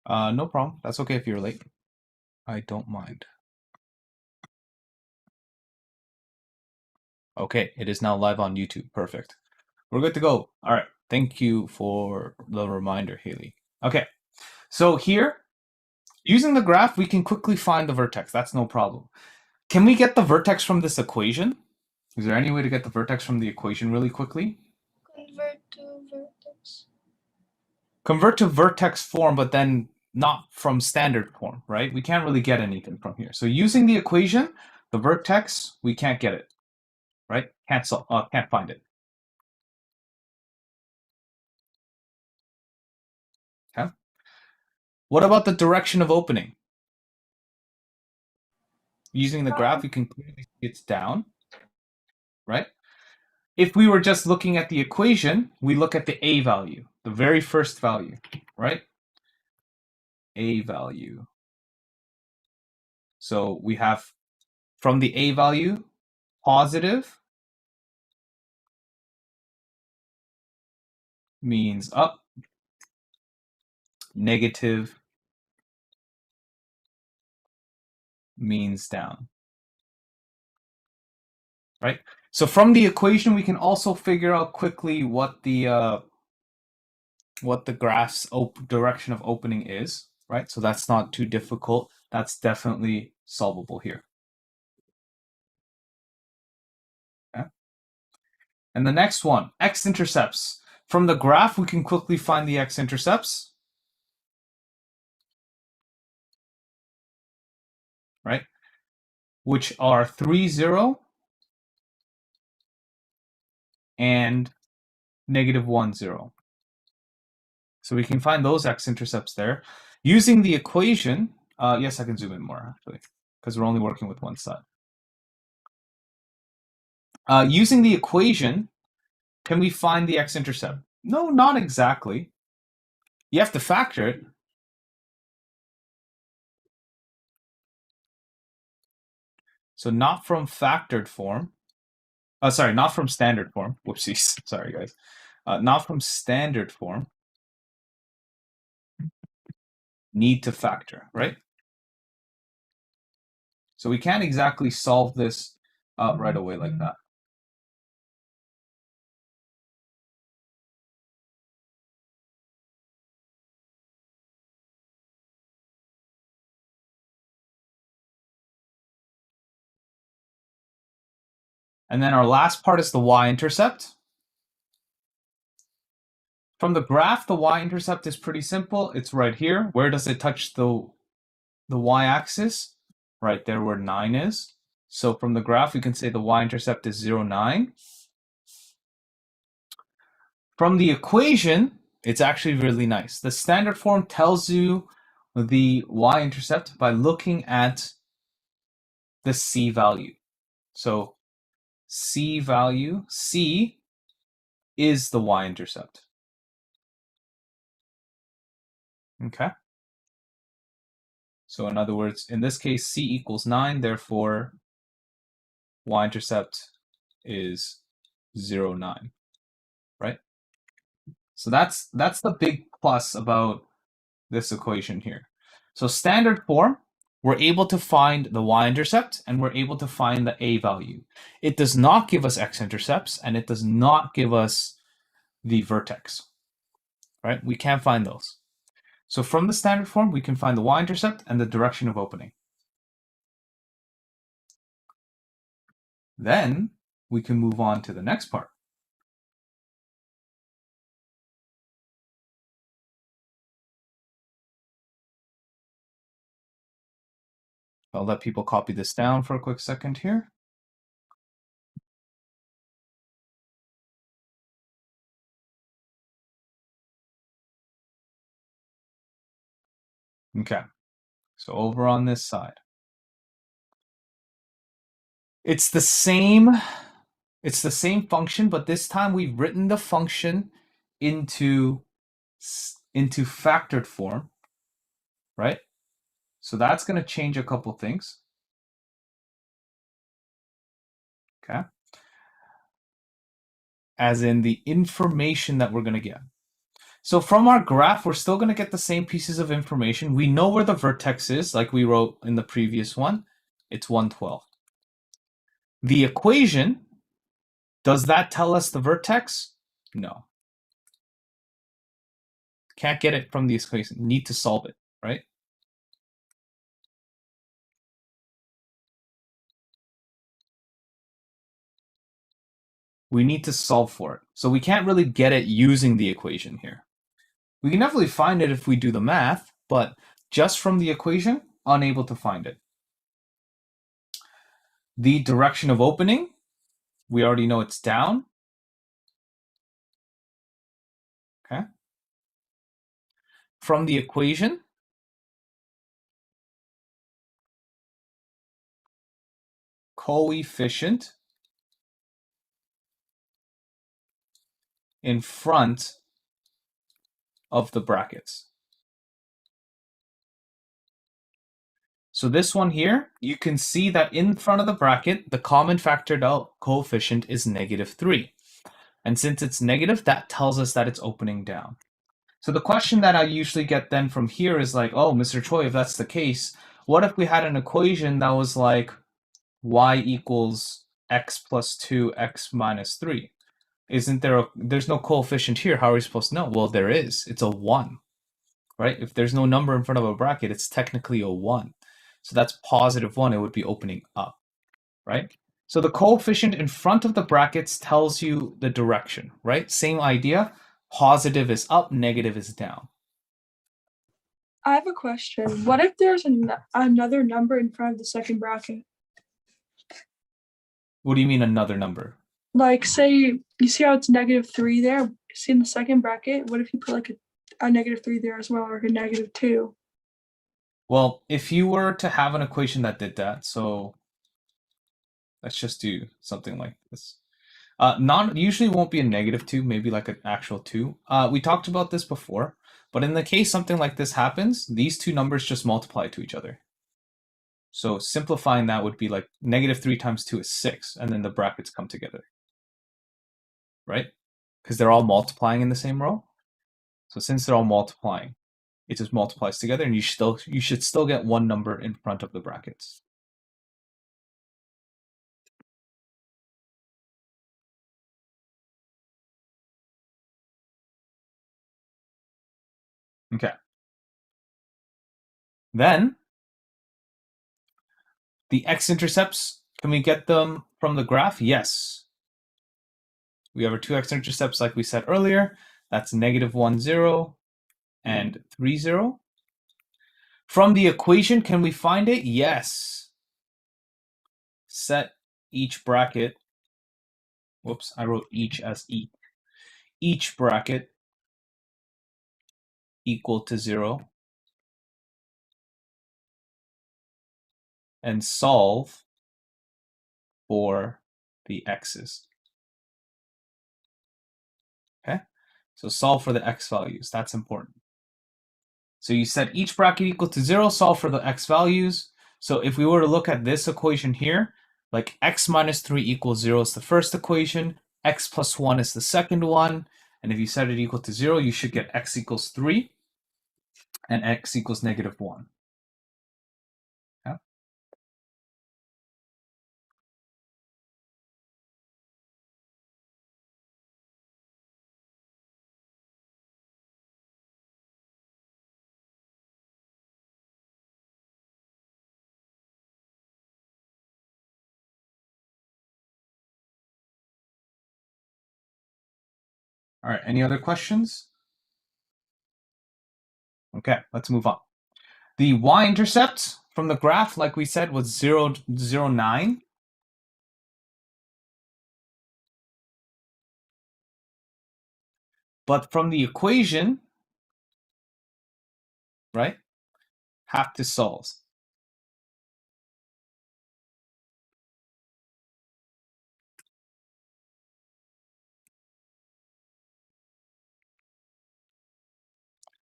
No problem. That's okay if you're late. I don't mind. Okay, it is now live on YouTube. Perfect. We're good to go. All right. Thank you for the reminder, Haley. Okay. So here, using the graph, we can quickly find the vertex. That's no problem. Can we get the vertex from this equation? Is there any way to get the vertex from the equation really quickly? Convert to vertex. Convert to vertex form, but then not from standard form, right? We can't really get anything from here. So using the equation, the vertex, we can't get it, right? Can't find it. Okay. What about the direction of opening? Using the graph, we can clearly see it's down, right? If we were just looking at the equation, we look at the A value, the very first value, right? A value. So we have from the A value, positive means up, negative means down, right? So from the equation, we can also figure out quickly what the graph's direction of opening is, right? So that's not too difficult. That's definitely solvable here. Okay. And the next one, x-intercepts. From the graph, we can quickly find the x-intercepts, right? Which are 3, 0, and -1, 0. So we can find those x-intercepts there. Using the equation, yes, I can zoom in more, actually, because we're only working with one side. Using the equation, can we find the x-intercept? No, not exactly. You have to factor it. So not from factored form. Sorry, not from standard form. Whoopsies. Sorry, guys. Not from standard form. Need to factor, right? So we can't exactly solve this right away like that. And then our last part is the y-intercept. From the graph, the y-intercept is pretty simple. It's right here. Where does it touch the y-axis? Right there where 9 is. So from the graph, we can say the y-intercept is 0, 9. From the equation, it's actually really nice. The standard form tells you the y-intercept by looking at the c value. So c value, c is the y-intercept. Okay. So in other words, in this case, c equals 9, therefore y-intercept is 0, 9, right? So that's the big plus about this equation here. So standard form, we're able to find the y-intercept and we're able to find the a value. It does not give us x-intercepts and it does not give us the vertex, right? We can't find those. So from the standard form, we can find the y-intercept and the direction of opening. Then we can move on to the next part. I'll let people copy this down for a quick second here. Okay, so over on this side. It's the same function, but this time we've written the function into factored form, right? So that's going to change a couple things. Okay. As in the information that we're going to get. So from our graph, we're still going to get the same pieces of information. We know where the vertex is, like we wrote in the previous one. It's 112. The equation, does that tell us the vertex? No. Can't get it from the equation. Need to solve it, right? We need to solve for it. So we can't really get it using the equation here. We can definitely find it if we do the math, but just from the equation, unable to find it. The direction of opening, we already know it's down. Okay. From the equation, coefficient in front of the brackets. So this one here, you can see that in front of the bracket, the common factored out coefficient is -3. And since it's negative, that tells us that it's opening down. So the question that I usually get then from here is like, oh, Mr. Choi, if that's the case, what if we had an equation that was like y equals x plus 2, x minus 3? Isn't there there's no coefficient here. How are we supposed to know? Well, there is. It's a 1, right? If there's no number in front of a bracket, it's technically a 1. So that's +1. It would be opening up, right? So the coefficient in front of the brackets tells you the direction, right? Same idea. Positive is up, negative is down. I have a question. What if there's another number in front of the second bracket? What do you mean another number? Like, say you see how it's -3 there. See in the second bracket. What if you put like a -3 there as well, or a -2? Well, if you were to have an equation that did that, so let's just do something like this. Usually won't be a -2, maybe like an actual 2. We talked about this before, but in the case something like this happens, these two numbers just multiply to each other. So simplifying that would be like -3 times 2 is 6, and then the brackets come together, right? Because they're all multiplying in the same row. So since they're all multiplying, it just multiplies together, and you should still get one number in front of the brackets. Okay. Then the x-intercepts, can we get them from the graph? Yes. We have our two x-intercepts like we said earlier. That's -1, 0 and 3, 0. From the equation, can we find it? Yes. Set each bracket. Whoops, I wrote each as e. Each bracket equal to 0. And solve for the x's. Okay, so solve for the x values. That's important. So you set each bracket equal to 0, solve for the x values. So if we were to look at this equation here, like x minus 3 equals 0 is the first equation, x plus 1 is the second one, and if you set it equal to 0, you should get x equals 3 and x equals -1. Okay? All right, any other questions? Okay, let's move on. The y-intercept from the graph, like we said, was 0, 0, 9. But from the equation, right, have to solve.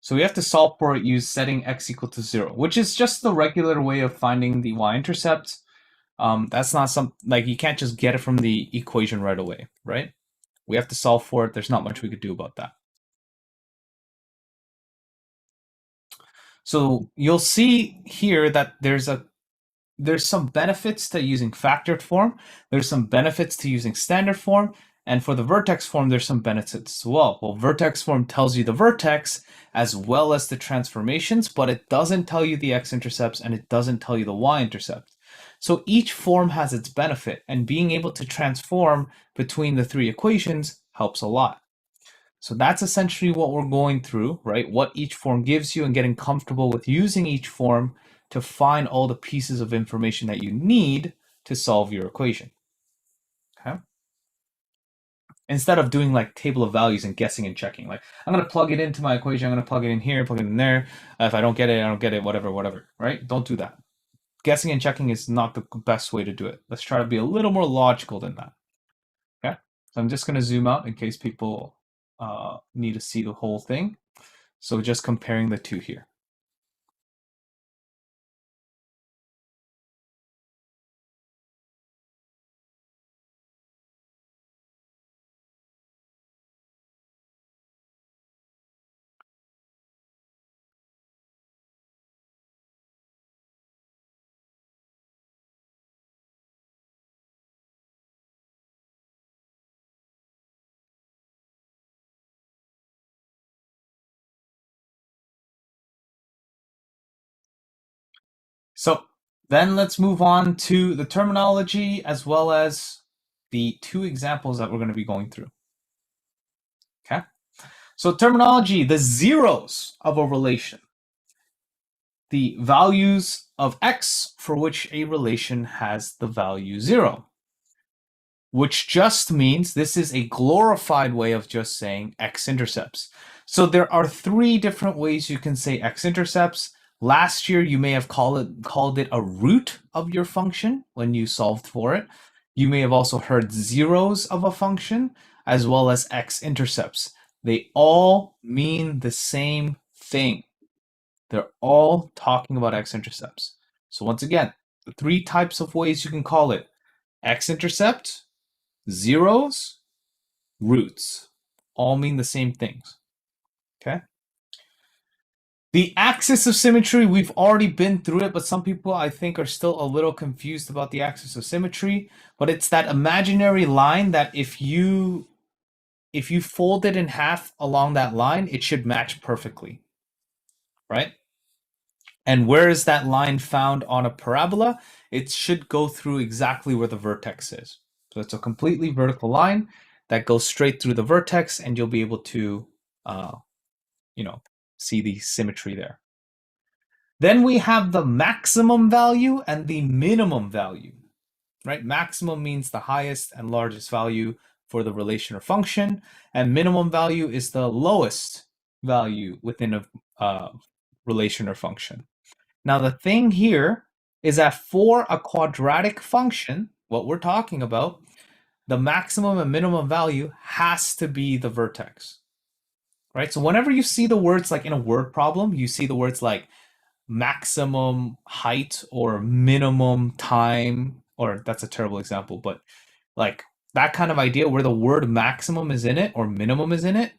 So we have to solve for it use setting x equal to 0, which is just the regular way of finding the y-intercept. That's not like you can't just get it from the equation right away, right? We have to solve for it. There's not much we could do about that. So you'll see here that there's some benefits to using factored form. There's some benefits to using standard form. And for the vertex form, there's some benefits as well. Well, vertex form tells you the vertex as well as the transformations, but it doesn't tell you the x-intercepts and it doesn't tell you the y-intercepts. So each form has its benefit, and being able to transform between the three equations helps a lot. So that's essentially what we're going through, right? What each form gives you and getting comfortable with using each form to find all the pieces of information that you need to solve your equation. Okay. Instead of doing like table of values and guessing and checking, like I'm going to plug it into my equation, I'm going to plug it in here, plug it in there. If I don't get it, I don't get it, whatever, right? Don't do that. Guessing and checking is not the best way to do it. Let's try to be a little more logical than that. Okay. So I'm just going to zoom out in case people need to see the whole thing. So just comparing the two here. So then let's move on to the terminology as well as the two examples that we're going to be going through. Okay. So terminology, the zeros of a relation. The values of x for which a relation has the value 0. Which just means this is a glorified way of just saying x-intercepts. So there are three different ways you can say x-intercepts. Last year, you may have called it a root of your function when you solved for it. You may have also heard zeros of a function as well as x-intercepts. They all mean the same thing. They're all talking about x-intercepts. So once again, the three types of ways you can call it: x-intercept, zeros, roots, all mean the same things. Okay. The axis of symmetry, we've already been through it, but some people I think are still a little confused about the axis of symmetry. But it's that imaginary line that if you fold it in half along that line, it should match perfectly, right? And where is that line found on a parabola? It should go through exactly where the vertex is. So it's a completely vertical line that goes straight through the vertex, and you'll be able to, see the symmetry there. Then we have the maximum value and the minimum value, right? Maximum means the highest and largest value for the relation or function, and minimum value is the lowest value within a relation or function. Now, the thing here is that for a quadratic function, what we're talking about, the maximum and minimum value has to be the vertex, right? So whenever you see the words like in a word problem, you see the words like maximum height or minimum time, or that's a terrible example, but like that kind of idea where the word maximum is in it or minimum is in it,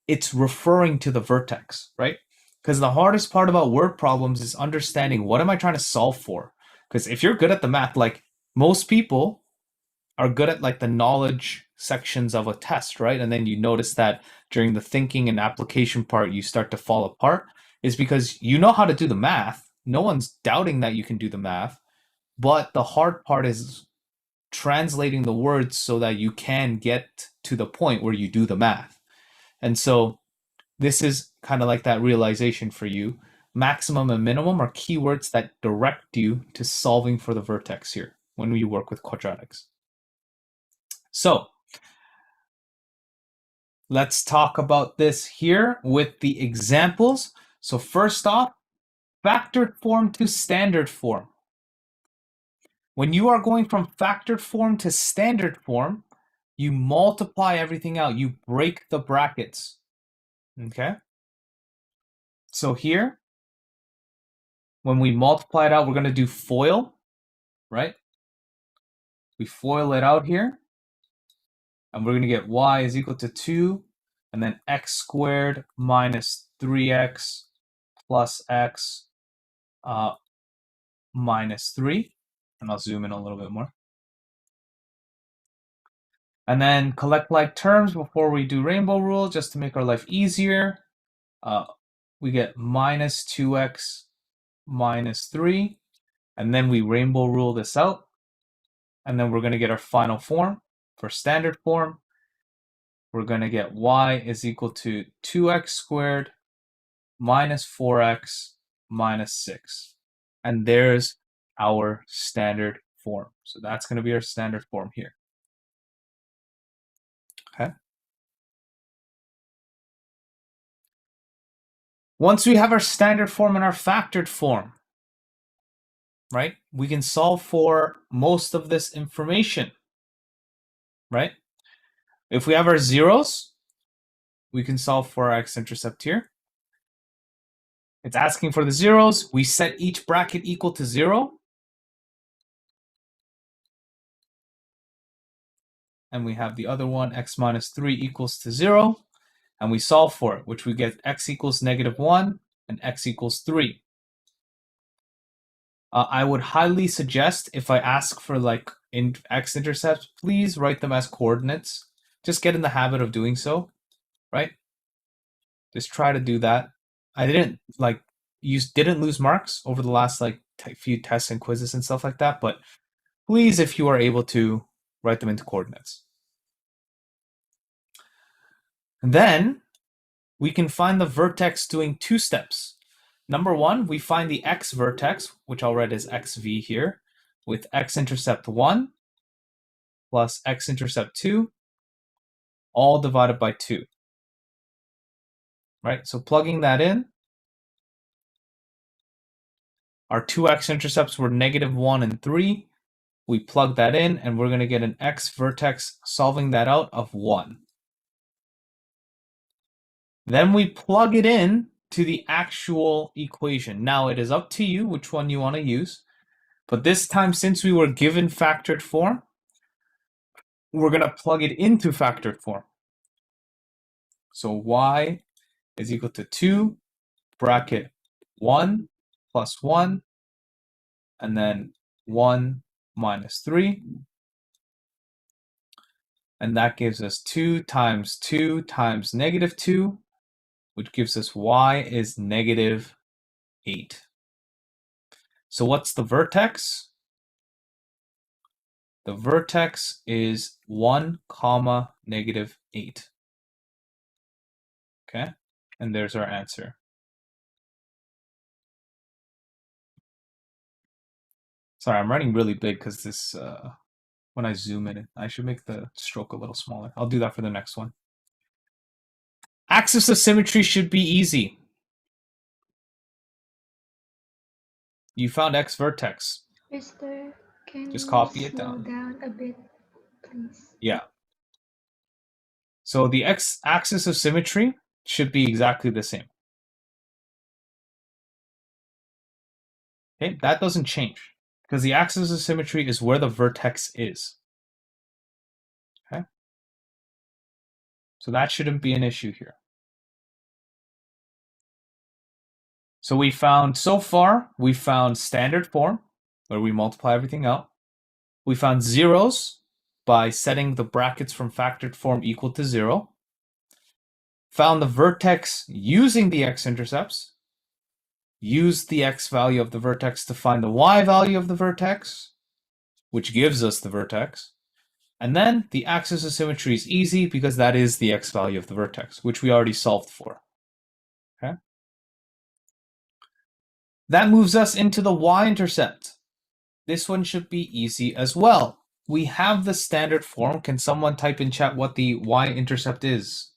it's referring to the vertex, right? Because the hardest part about word problems is understanding what am I trying to solve for? Because if you're good at the math, like most people are good at like the knowledge sections of a test, right? And then you notice that during the thinking and application part, you start to fall apart, is because you know how to do the math. No one's doubting that you can do the math, but the hard part is translating the words so that you can get to the point where you do the math. And so this is kind of like that realization for you. Maximum and minimum are keywords that direct you to solving for the vertex here when we work with quadratics. So let's talk about this here with the examples. So first off, factored form to standard form. When you are going from factored form to standard form, you multiply everything out. You break the brackets. Okay? So here, when we multiply it out, we're going to do FOIL, right? We FOIL it out here. And we're going to get y is equal to 2, and then x squared minus 3x plus x minus 3. And I'll zoom in a little bit more. And then collect like terms before we do rainbow rule, just to make our life easier. We get minus 2x minus 3. And then we rainbow rule this out. And then we're going to get our final form. For standard form, we're going to get y is equal to 2x squared minus 4x minus 6. And there's our standard form. So that's going to be our standard form here. Okay. Once we have our standard form and our factored form, right, we can solve for most of this information, right? If we have our zeros, we can solve for our x-intercept here. It's asking for the zeros. We set each bracket equal to 0. And we have the other one, x minus 3 equals to 0. And we solve for it, which we get x equals -1 and x equals 3. I would highly suggest, if I ask for like x-intercepts, please write them as coordinates. Just get in the habit of doing so, right? Just try to do that. I didn't didn't lose marks over the last few tests and quizzes and stuff like that, but please, if you are able to, write them into coordinates. And then we can find the vertex doing 2 steps. Number 1, we find the x vertex, which I'll write as xv here, with x-intercept 1 plus x-intercept 2, all divided by 2. Right? So plugging that in, our 2 x-intercepts were -1 and 3. We plug that in, and we're going to get an x vertex solving that out of 1. Then we plug it in to the actual equation. Now it is up to you which one you want to use. But this time, since we were given factored form, we're going to plug it into factored form. So y is equal to 2 bracket 1 plus 1, and then 1 minus 3. And that gives us 2 times -2, which gives us y is -8. So what's the vertex? The vertex is 1, -8. Okay, and there's our answer. Sorry, I'm writing really big because this, when I zoom in, I should make the stroke a little smaller. I'll do that for the next one. Axis of symmetry should be easy. You found x vertex. Mister, can Just you copy it slow down. a bit, please? Yeah. So the x-axis of symmetry should be exactly the same. Okay, that doesn't change because the axis of symmetry is where the vertex is. Okay. So that shouldn't be an issue here. So so far, we found standard form, where we multiply everything out. We found zeros by setting the brackets from factored form equal to 0. Found the vertex using the x-intercepts. Used the x value of the vertex to find the y value of the vertex, which gives us the vertex. And then the axis of symmetry is easy because that is the x value of the vertex, which we already solved for. Okay. That moves us into the y-intercept. This one should be easy as well. We have the standard form. Can someone type in chat what the y-intercept is?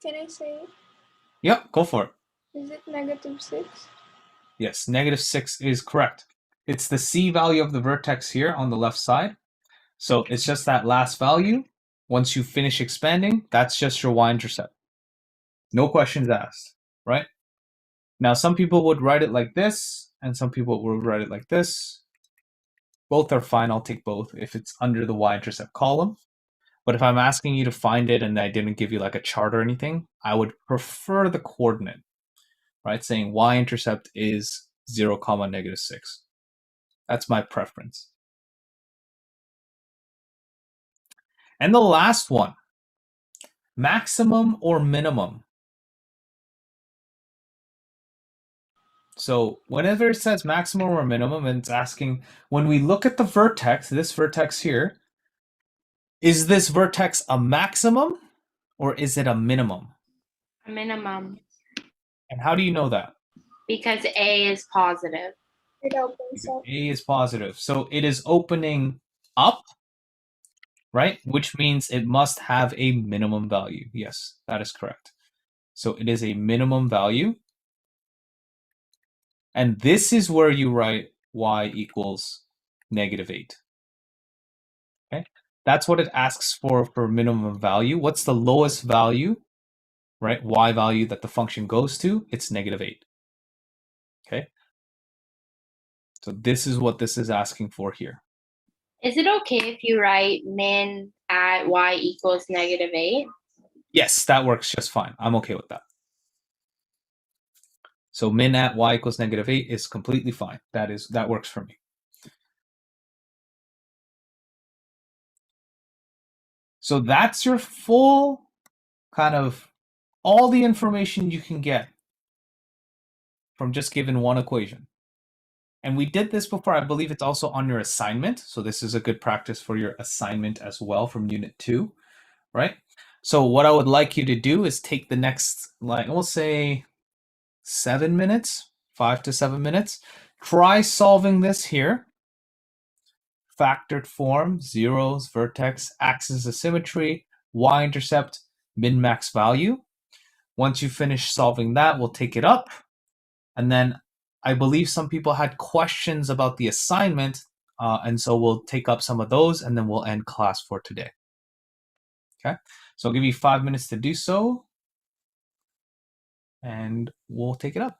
Can I say it? Yep, go for it. Is it -6? Yes, -6 is correct. It's the c value of the vertex here on the left side. So it's just that last value. Once you finish expanding, that's just your y-intercept. No questions asked, right? Now, some people would write it like this, and some people would write it like this. Both are fine. I'll take both if it's under the y-intercept column. But if I'm asking you to find it and I didn't give you like a chart or anything, I would prefer the coordinate, right? Saying y-intercept is 0, -6. That's my preference. And the last one, maximum or minimum. So whenever it says maximum or minimum, and it's asking, when we look at the vertex, this vertex here, is this vertex a maximum or is it a minimum? A minimum, And how do you know that? because A is positive. It opens up. A is positive. So it is opening up, right? Which means it must have a minimum value. Yes, that is correct. So it is a minimum value. And this is where you write y equals -8. Okay, that's what it asks for minimum value. What's the lowest value, right? Y value that the function goes to? It's -8. Okay, so this is what this is asking for here. Is it okay if you write min at y equals -8? Yes, that works just fine. I'm okay with that. So min at y equals -8 is completely fine. That works for me. So that's your full kind of all the information you can get from just given one equation. And we did this before. I believe it's also on your assignment. So this is a good practice for your assignment as well from Unit 2, right? So what I would like you to do is take the next, like, we'll say 7 minutes, 5 to 7 minutes. Try solving this here. Factored form, zeros, vertex, axis of symmetry, y-intercept, min-max value. Once you finish solving that, we'll take it up. And then I believe some people had questions about the assignment, and so we'll take up some of those, and then we'll end class for today. Okay, so I'll give you 5 minutes to do so, and we'll take it up.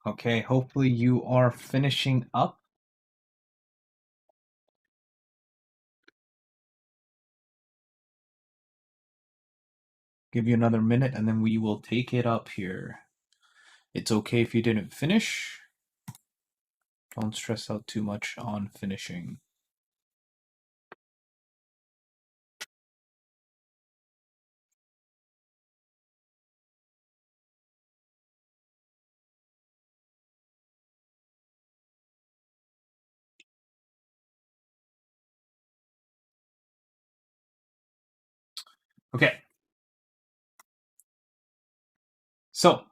Okay, hopefully you are finishing up. Give you another minute and then we will take it up here. It's okay if you didn't finish. Don't stress out too much on finishing. Okay. So,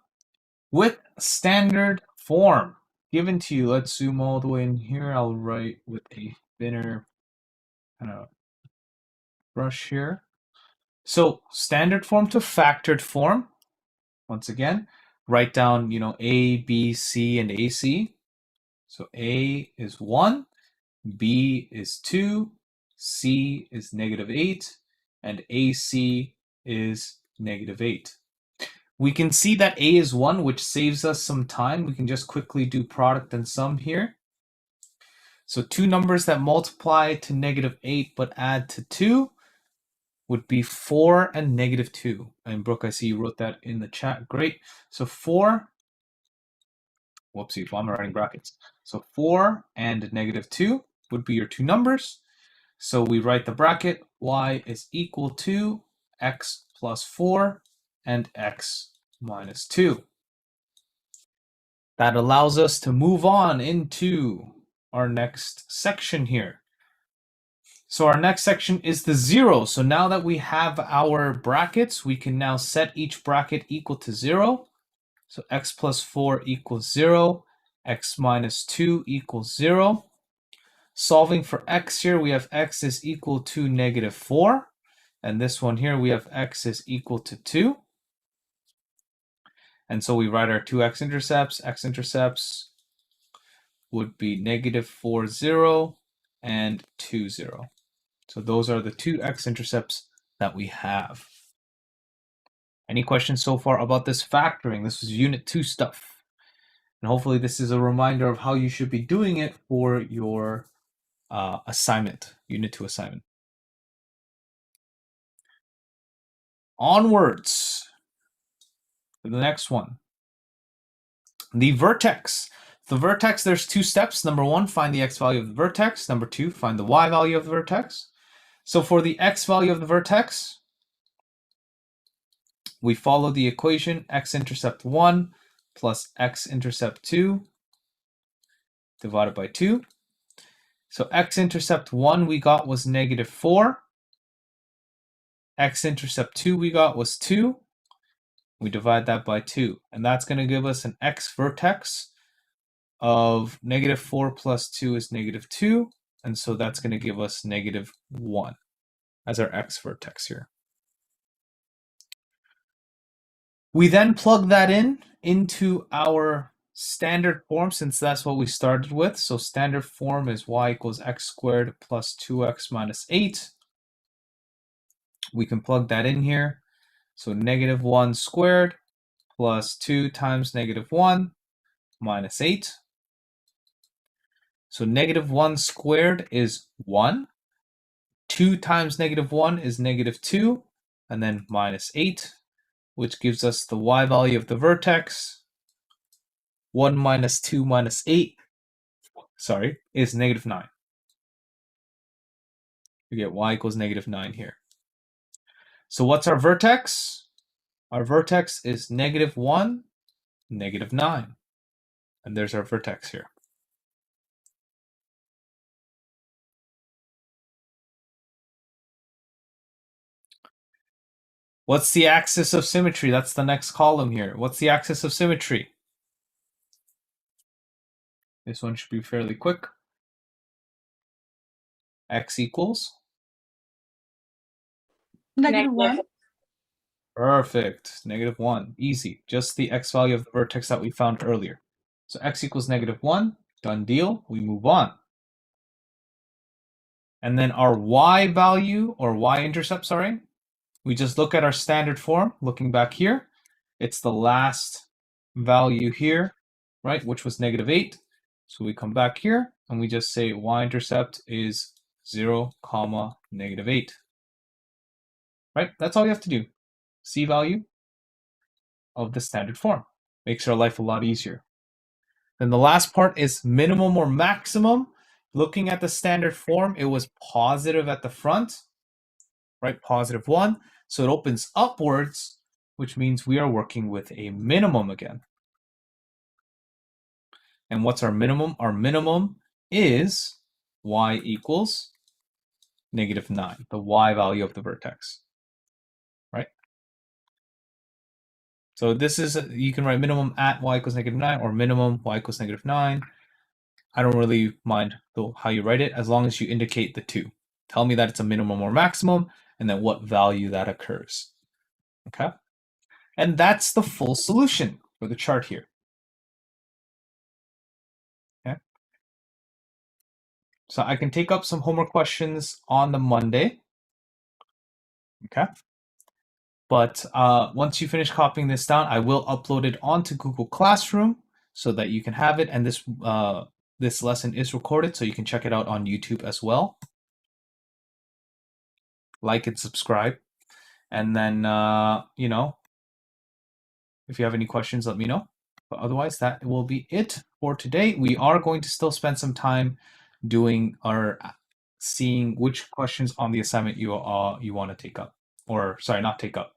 with standard form given to you, let's zoom all the way in here. I'll write with a thinner kind of brush here. So, standard form to factored form. Once again, write down, A, B, C, and AC. So A is 1, B is 2, C is -8, and AC is -8. We can see that A is 1, which saves us some time. We can just quickly do product and sum here. So two numbers that multiply to -8 but add to 2 would be 4 and -2. And Brooke, I see you wrote that in the chat. Great. So 4, whoopsie, I'm writing brackets. So 4 and -2 would be your two numbers. So we write the bracket, y is equal to x plus 4 and x minus 2. That allows us to move on into our next section here. So our next section is the 0. So now that we have our brackets, we can now set each bracket equal to 0. So x plus 4 equals 0, x minus 2 equals 0. Solving for x here, we have x is equal to -4. And this one here, we have x is equal to 2. And so we write our two x-intercepts. X-intercepts would be -4, 0, and 2, 0. So those are the two x-intercepts that we have. Any questions so far about this factoring? This was Unit 2 stuff. And hopefully this is a reminder of how you should be doing it for your assignment, Unit 2 assignment. Onwards to the next one. The vertex. The vertex, there's two steps. Number 1, find the x value of the vertex. Number 2, find the y value of the vertex. So for the x value of the vertex, we follow the equation x-intercept 1 plus x-intercept 2 divided by 2. So x-intercept 1 we got was -4. X-intercept 2 we got was 2. We divide that by 2. And that's going to give us an x vertex of -4 plus 2 is -2. And so that's going to give us -1 as our x vertex here. We then plug that into our standard form, since that's what we started with. So standard form is y equals x squared plus 2x minus 8. We can plug that in here. So -1 squared plus 2 times -1 minus 8. So -1 squared is 1. 2 times -1 is -2, and then minus 8, which gives us the y value of the vertex. 1 minus 2 minus 8, is -9. We get y equals -9 here. So what's our vertex? Our vertex is -1, -9. And there's our vertex here. What's the axis of symmetry? That's the next column here. What's the axis of symmetry? This one should be fairly quick. X equals? -1. Perfect. -1. Easy. Just the x value of the vertex that we found earlier. So x equals -1. Done deal. We move on. And then our y value, or y-intercept, we just look at our standard form. Looking back here, it's the last value here right, which was -8. So we come back here and we just say y-intercept is 0, -8. Right? That's all you have to do. C value of the standard form. Makes our life a lot easier. Then the last part is minimum or maximum. Looking at the standard form, it was positive at the front, right? +1. So it opens upwards, which means we are working with a minimum again. And what's our minimum? Our minimum is y equals -9, the y value of the vertex, right? So this is, you can write minimum at y equals -9 or minimum y equals -9. I don't really mind how you write it as long as you indicate the two. Tell me that it's a minimum or maximum and then what value that occurs. Okay? And that's the full solution for the chart here. Okay? So I can take up some homework questions on the Monday. Okay? But once you finish copying this down, I will upload it onto Google Classroom so that you can have it. And this lesson is recorded, so you can check it out on YouTube as well. Like and subscribe. And then, you know, if you have any questions, let me know. But otherwise, that will be it for today. We are going to still spend some time doing or seeing which questions on the assignment you want to take up. Or, sorry, not take up.